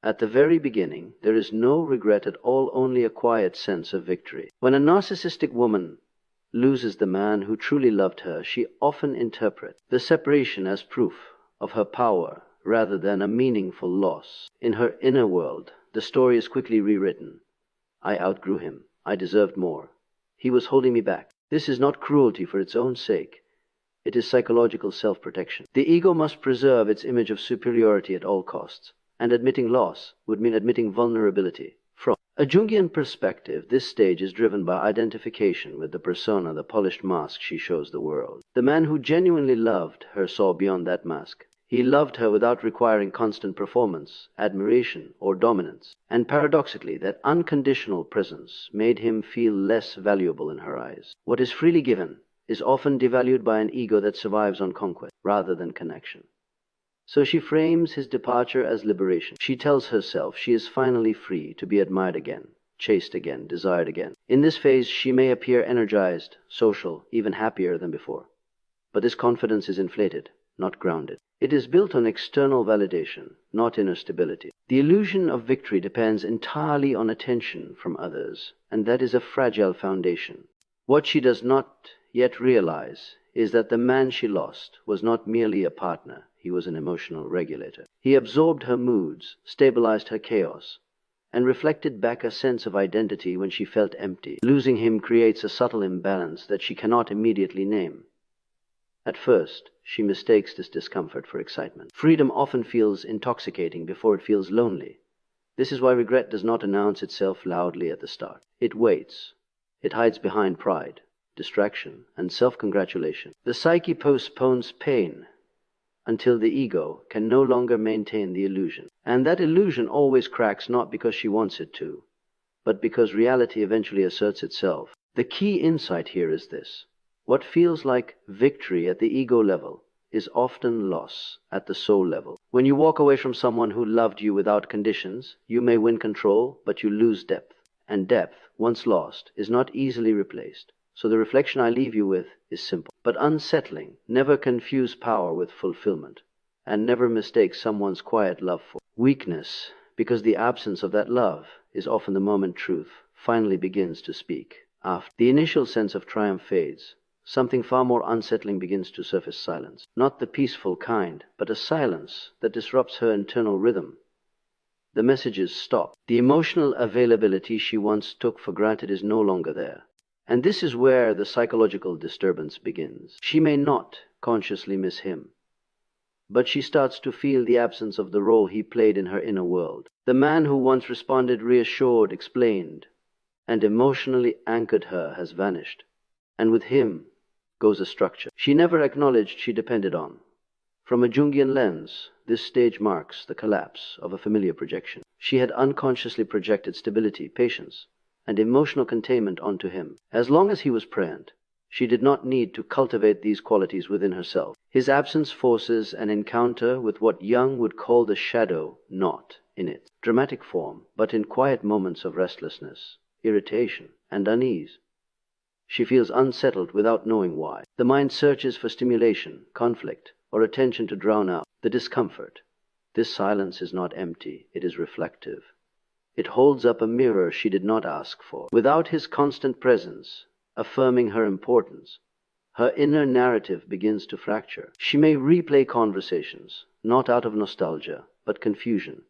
At the very beginning, there is no regret at all, only a quiet sense of victory. When a narcissistic woman loses the man who truly loved her, she often interprets the separation as proof of her power rather than a meaningful loss. In her inner world, the story is quickly rewritten. I outgrew him. I deserved more. He was holding me back. This is not cruelty for its own sake. It is psychological self-protection. The ego must preserve its image of superiority at all costs, and admitting loss would mean admitting vulnerability. From a Jungian perspective, this stage is driven by identification with the persona, the polished mask she shows the world. The man who genuinely loved her saw beyond that mask. He loved her without requiring constant performance, admiration, or dominance. And paradoxically, that unconditional presence made him feel less valuable in her eyes. What is freely given is often devalued by an ego that survives on conquest rather than connection. So she frames his departure as liberation. She tells herself she is finally free to be admired again, chased again, desired again. In this phase, she may appear energized, social, even happier than before. But this confidence is inflated, not grounded. It is built on external validation, not inner stability. The illusion of victory depends entirely on attention from others, and that is a fragile foundation. What she does not yet realize is that the man she lost was not merely a partner, he was an emotional regulator. He absorbed her moods, stabilized her chaos, and reflected back a sense of identity when she felt empty. Losing him creates a subtle imbalance that she cannot immediately name. At first, she mistakes this discomfort for excitement. Freedom often feels intoxicating before it feels lonely. This is why regret does not announce itself loudly at the start. It waits. It hides behind pride, distraction, and self-congratulation. The psyche postpones pain until the ego can no longer maintain the illusion. And that illusion always cracks, not because she wants it to, but because reality eventually asserts itself. The key insight here is this. What feels like victory at the ego level is often loss at the soul level. When you walk away from someone who loved you without conditions, you may win control, but you lose depth. And depth, once lost, is not easily replaced. So the reflection I leave you with is simple, but unsettling. Never confuse power with fulfillment, and never mistake someone's quiet love for weakness, because the absence of that love is often the moment truth finally begins to speak. After the initial sense of triumph fades, something far more unsettling begins to surface: silence. Not the peaceful kind, but a silence that disrupts her internal rhythm. The messages stop. The emotional availability she once took for granted is no longer there. And this is where the psychological disturbance begins. She may not consciously miss him, but she starts to feel the absence of the role he played in her inner world. The man who once responded, reassured, explained, and emotionally anchored her has vanished. And with him goes a structure she never acknowledged she depended on. From a Jungian lens, this stage marks the collapse of a familiar projection. She had unconsciously projected stability, patience, and emotional containment onto him. As long as he was present, she did not need to cultivate these qualities within herself. His absence forces an encounter with what Jung would call the shadow, not in its dramatic form, but in quiet moments of restlessness, irritation, and unease. She feels unsettled without knowing why. The mind searches for stimulation, conflict, or attention to drown out the discomfort. This silence is not empty, it is reflective. It holds up a mirror she did not ask for. Without his constant presence, affirming her importance, her inner narrative begins to fracture. She may replay conversations, not out of nostalgia, but confusion.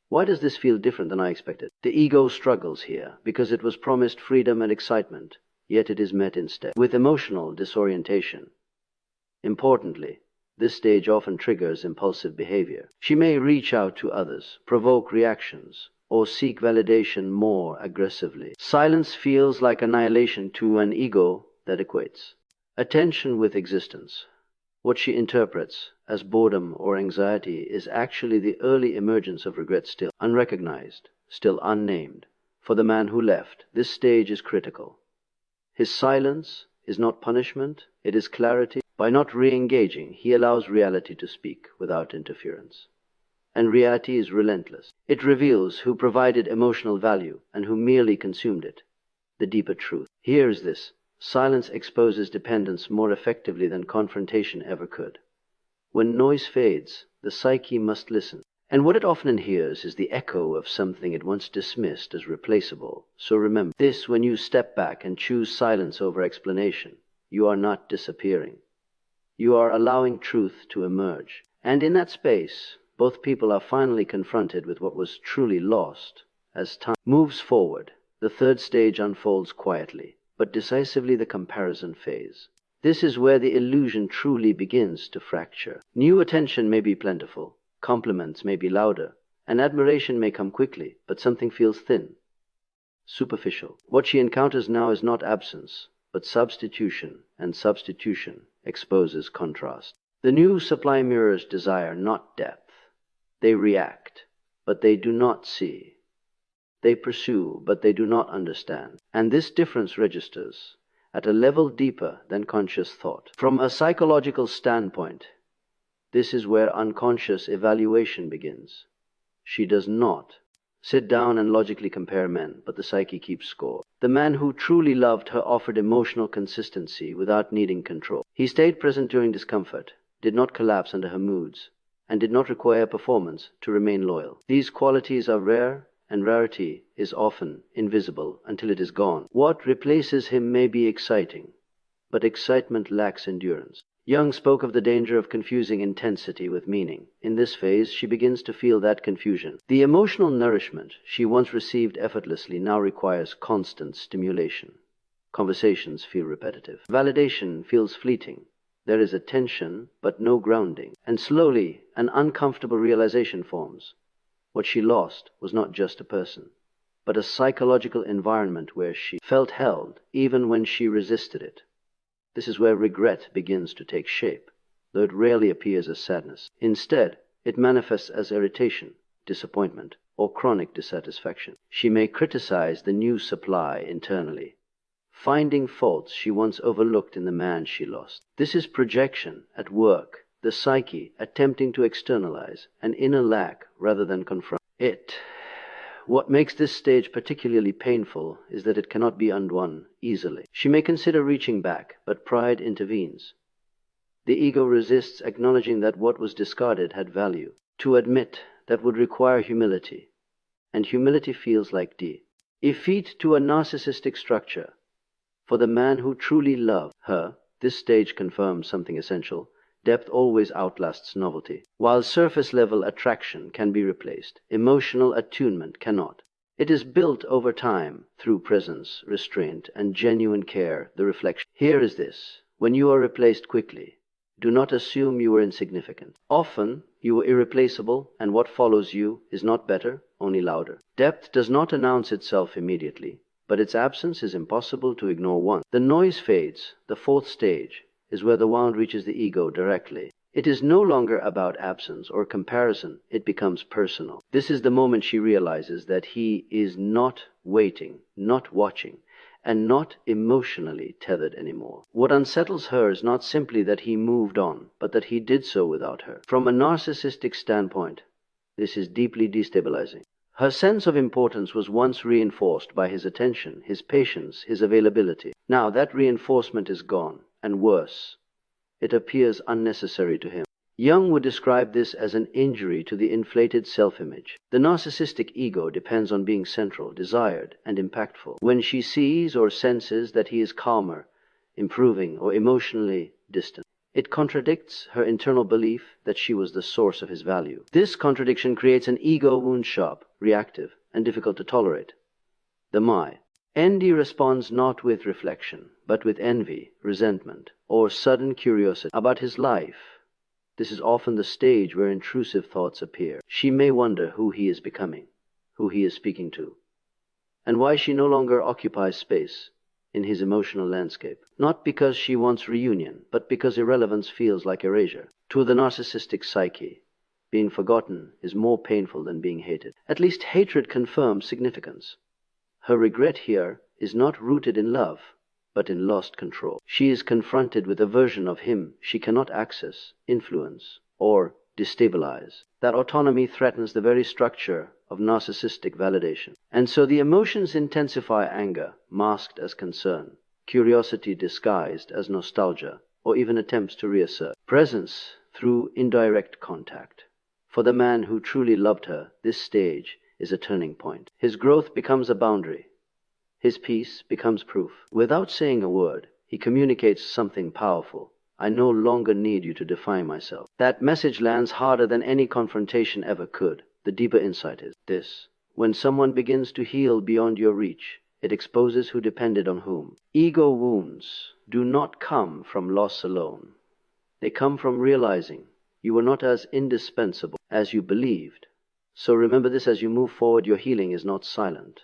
Why does this feel different than I expected? The ego struggles here, because it was promised freedom and excitement, yet it is met instead with emotional disorientation. Importantly, this stage often triggers impulsive behavior. She may reach out to others, provoke reactions, or seek validation more aggressively. Silence feels like annihilation to an ego that equates attention with existence. What she interprets as boredom or anxiety is actually the early emergence of regret, still unrecognized, still unnamed. For the man who left, this stage is critical. His silence is not punishment, it is clarity. By not re-engaging, he allows reality to speak without interference. And reality is relentless. It reveals who provided emotional value and who merely consumed it. The deeper truth here is this: silence exposes dependence more effectively than confrontation ever could. When noise fades, the psyche must listen, And what it often hears is the echo of something it once dismissed as replaceable. So remember this: when you step back and choose silence over explanation, you are not disappearing. You are allowing truth to emerge. And in that space, both people are finally confronted with what was truly lost. As time moves forward, the third stage unfolds quietly, but decisively: the comparison phase. This is where the illusion truly begins to fracture. New attention may be plentiful, compliments may be louder, and admiration may come quickly, but something feels thin, superficial. What she encounters now is not absence, but substitution, and substitution exposes contrast. The new supply mirrors desire, not depth. They react, but they do not see. They pursue, but they do not understand. And this difference registers at a level deeper than conscious thought. From a psychological standpoint, this is where unconscious evaluation begins. She does not sit down and logically compare men, but the psyche keeps score. The man who truly loved her offered emotional consistency without needing control. He stayed present during discomfort, did not collapse under her moods, and did not require performance to remain loyal. These qualities are rare, and rarity is often invisible until it is gone. What replaces him may be exciting, but excitement lacks endurance. Jung spoke of the danger of confusing intensity with meaning. In this phase, she begins to feel that confusion. The emotional nourishment she once received effortlessly now requires constant stimulation. Conversations feel repetitive. Validation feels fleeting. There is a tension, but no grounding. And slowly, an uncomfortable realization forms. What she lost was not just a person, but a psychological environment where she felt held even when she resisted it. This is where regret begins to take shape, though it rarely appears as sadness. Instead, it manifests as irritation, disappointment, or chronic dissatisfaction. She may criticize the new supply internally, finding faults she once overlooked in the man she lost. This is projection at work, the psyche attempting to externalize an inner lack rather than confront it. What makes this stage particularly painful is that it cannot be undone easily. She may consider reaching back, but pride intervenes. The ego resists acknowledging that what was discarded had value. To admit that would require humility, and humility feels like defeat to a narcissistic structure. For the man who truly loved her, this stage confirms something essential. Depth always outlasts novelty. While surface-level attraction can be replaced, emotional attunement cannot. It is built over time through presence, restraint, and genuine care, the reflection. Here is this: when you are replaced quickly, do not assume you were insignificant. Often, you were irreplaceable, and what follows you is not better, only louder. Depth does not announce itself immediately, but its absence is impossible to ignore once. The noise fades. The fourth stage is where the wound reaches the ego directly. It is no longer about absence or comparison. It becomes personal. This is the moment she realizes that he is not waiting, not watching, and not emotionally tethered anymore. What unsettles her is not simply that he moved on, but that he did so without her. From a narcissistic standpoint, this is deeply destabilizing. Her sense of importance was once reinforced by his attention, his patience, his availability. Now that reinforcement is gone. And worse, it appears unnecessary to him. Jung would describe this as an injury to the inflated self-image. The narcissistic ego depends on being central, desired, and impactful. When she sees or senses that he is calmer, improving, or emotionally distant, it contradicts her internal belief that she was the source of his value. This contradiction creates an ego wound, sharp, reactive, and difficult to tolerate. The my. ND responds not with reflection, but with envy, resentment, or sudden curiosity about his life. This is often the stage where intrusive thoughts appear. She may wonder who he is becoming, who he is speaking to, and why she no longer occupies space in his emotional landscape. Not because she wants reunion, but because irrelevance feels like erasure. To the narcissistic psyche, being forgotten is more painful than being hated. At least hatred confirms significance. Her regret here is not rooted in love, but in lost control. She is confronted with a version of him she cannot access, influence, or destabilize. That autonomy threatens the very structure of narcissistic validation. And so the emotions intensify: anger, masked as concern, curiosity disguised as nostalgia, or even attempts to reassert presence through indirect contact. For the man who truly loved her, this stage is a turning point. His growth becomes a boundary. His peace becomes proof. Without saying a word, he communicates something powerful. I no longer need you to define myself. That message lands harder than any confrontation ever could. The deeper insight is this: when someone begins to heal beyond your reach, it exposes who depended on whom. Ego wounds do not come from loss alone. They come from realizing you were not as indispensable as you believed. So remember this as you move forward. Your healing is not silent.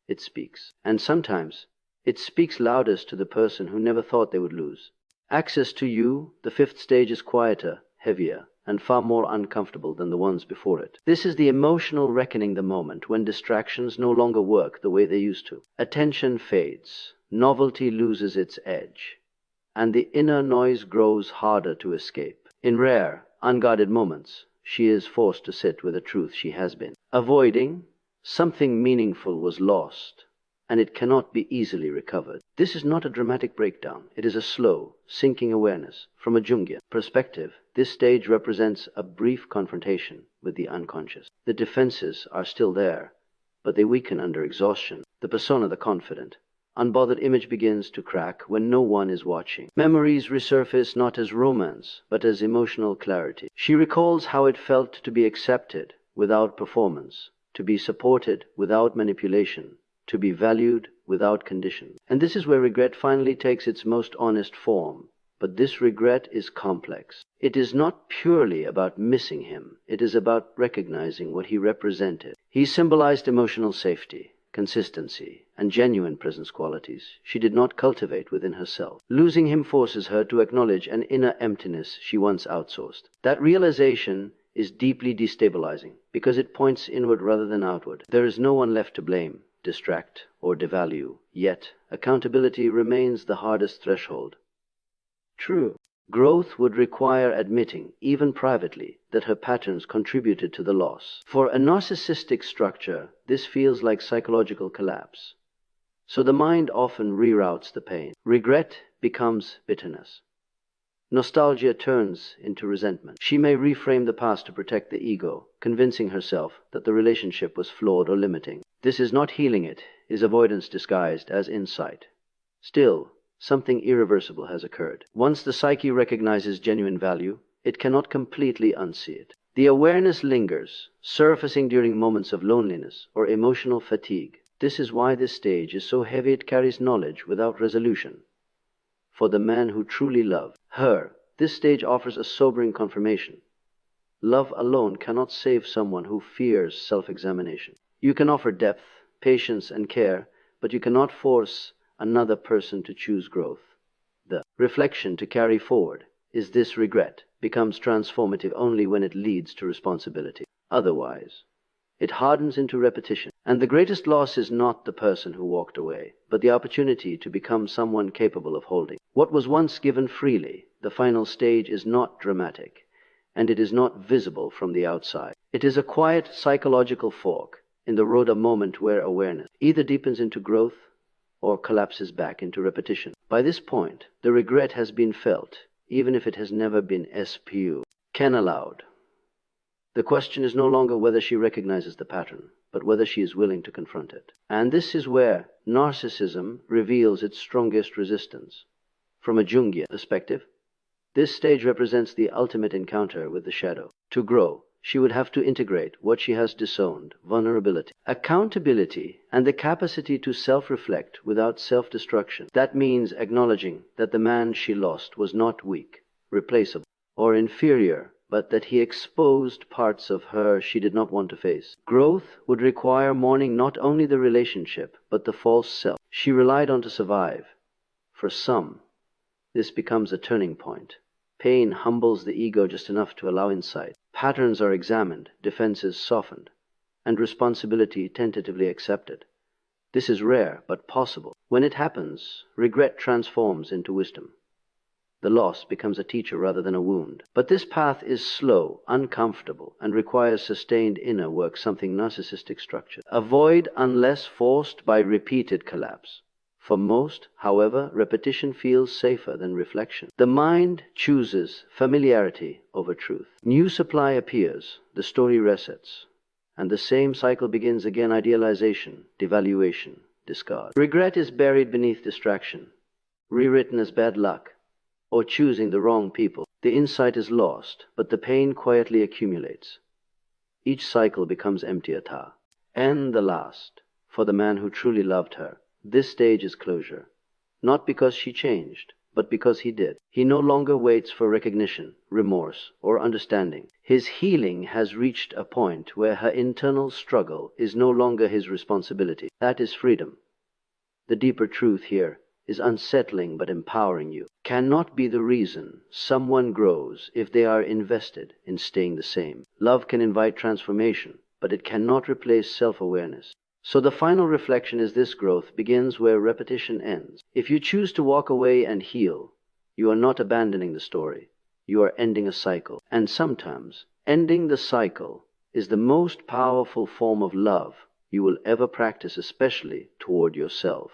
It speaks. And sometimes it speaks loudest to the person who never thought they would lose. Access to you, the fifth stage, is quieter, heavier, and far more uncomfortable than the ones before it. This is the emotional reckoning, the moment when distractions no longer work the way they used to. Attention fades, novelty loses its edge, and the inner noise grows harder to escape. In rare, unguarded moments, she is forced to sit with a truth she has been avoiding. Something meaningful was lost, and it cannot be easily recovered. This is not a dramatic breakdown. It is a slow, sinking awareness. From a Jungian perspective, this stage represents a brief confrontation with the unconscious. The defenses are still there, but they weaken under exhaustion. The persona, the confident, unbothered image, begins to crack when no one is watching. Memories resurface not as romance, but as emotional clarity. She recalls how it felt to be accepted without performance, to be supported without manipulation, to be valued without condition. And this is where regret finally takes its most honest form. But this regret is complex. It is not purely about missing him. It is about recognizing what he represented. He symbolized emotional safety, consistency, and genuine presence, qualities she did not cultivate within herself. Losing him forces her to acknowledge an inner emptiness she once outsourced. That realization is deeply destabilizing because it points inward rather than outward. There is no one left to blame, distract, or devalue. Yet, accountability remains the hardest threshold. True, growth would require admitting, even privately, that her patterns contributed to the loss. For a narcissistic structure, this feels like psychological collapse. So the mind often reroutes the pain. Regret becomes bitterness. Nostalgia turns into resentment. She may reframe the past to protect the ego, convincing herself that the relationship was flawed or limiting. This is not healing, it is avoidance disguised as insight. Still, something irreversible has occurred. Once the psyche recognizes genuine value, it cannot completely unsee it. The awareness lingers, surfacing during moments of loneliness or emotional fatigue. This is why this stage is so heavy. It carries knowledge without resolution. For the man who truly loved her, this stage offers a sobering confirmation. Love alone cannot save someone who fears self-examination. You can offer depth, patience, and care, but you cannot force another person to choose growth. The reflection to carry forward is this: regret becomes transformative only when it leads to responsibility. Otherwise, it hardens into repetition. And the greatest loss is not the person who walked away, but the opportunity to become someone capable of holding what was once given freely. The final stage is not dramatic, and it is not visible from the outside. It is a quiet psychological fork in the road, a moment where awareness either deepens into growth or collapses back into repetition. By this point, the regret has been felt, even if it has never been SPU. Ken aloud. The question is no longer whether she recognizes the pattern, but whether she is willing to confront it. And this is where narcissism reveals its strongest resistance. From a Jungian perspective, this stage represents the ultimate encounter with the shadow. To grow, she would have to integrate what she has disowned: vulnerability, accountability, and the capacity to self-reflect without self-destruction. That means acknowledging that the man she lost was not weak, replaceable, or inferior, but that he exposed parts of her she did not want to face. Growth would require mourning not only the relationship, but the false self she relied on to survive. For some, this becomes a turning point. Pain humbles the ego just enough to allow insight. Patterns are examined, defenses softened, and responsibility tentatively accepted. This is rare, but possible. When it happens, regret transforms into wisdom. The loss becomes a teacher rather than a wound. But this path is slow, uncomfortable, and requires sustained inner work, something narcissistic structure avoid unless forced by repeated collapse. For most, however, repetition feels safer than reflection. The mind chooses familiarity over truth. New supply appears, the story resets, and the same cycle begins again: idealization, devaluation, discard. Regret is buried beneath distraction, rewritten as bad luck, or choosing the wrong people. The insight is lost, but the pain quietly accumulates. Each cycle becomes emptier. And the last, for the man who truly loved her, this stage is closure. Not because she changed, but because he did. He no longer waits for recognition, remorse, or understanding. His healing has reached a point where her internal struggle is no longer his responsibility. That is freedom. The deeper truth here is unsettling but empowering. You cannot be the reason someone grows if they are invested in staying the same. Love can invite transformation, but it cannot replace self-awareness. So the final reflection is: this growth begins where repetition ends. If you choose to walk away and heal, you are not abandoning the story. You are ending a cycle. And sometimes ending the cycle is the most powerful form of love you will ever practice, especially toward yourself.